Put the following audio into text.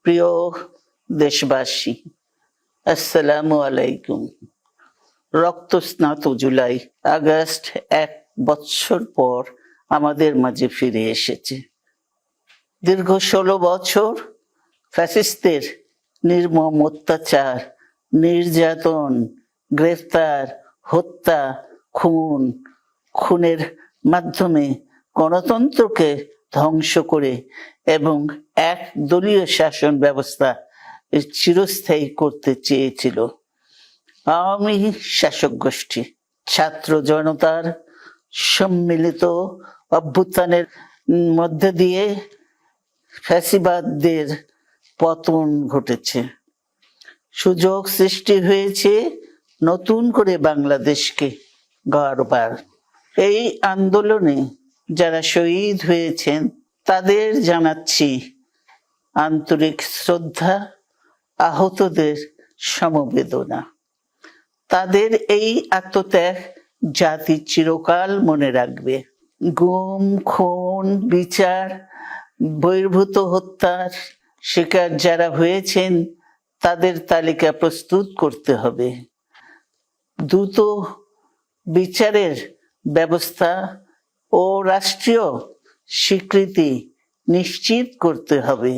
প্রিয় দেশবাসী, আসসালামু আলাইকুম। রক্তস্নাত জুলাই আগস্ট 1 বছর পর আমাদের মাঝে ফিরে এসেছে। দীর্ঘ 16 বছর ফ্যাসিস্টদের নির্মম অত্যাচার, নির্যাতন, গ্রেফতার, হত্যা, খুনের মাধ্যমে গণতন্ত্রকে ধ্বংস করে এবং একদলীয় শাসন ব্যবস্থা চিরস্থায়ী করতে চেয়েছিল আওয়ামী শাসক গোষ্ঠী। ছাত্র জনতার সম্মিলিত অভ্যুত্থানের মধ্যে দিয়ে ফ্যাসিবাদদের পতন ঘটেছে। সুযোগ সৃষ্টি হয়েছে নতুন করে বাংলাদেশকে গড়বার। এই আন্দোলনে যারা শহীদ হয়েছেন তাদের জানাচ্ছি আন্তরিক শ্রদ্ধা, আহতদের সমবেদনা। তাদের এই আত্মত্যাগ জাতি চিরকাল মনে রাখবে। গুম, খুন, বিচার, বহির্ভূত হত্যার শিকার যারা হয়েছেন তাদের তালিকা প্রস্তুত করতে হবে। দ্রুত বিচারের ব্যবস্থা ও রাষ্ট্রীয় স্বীকৃতি নিশ্চিত করতে হবে।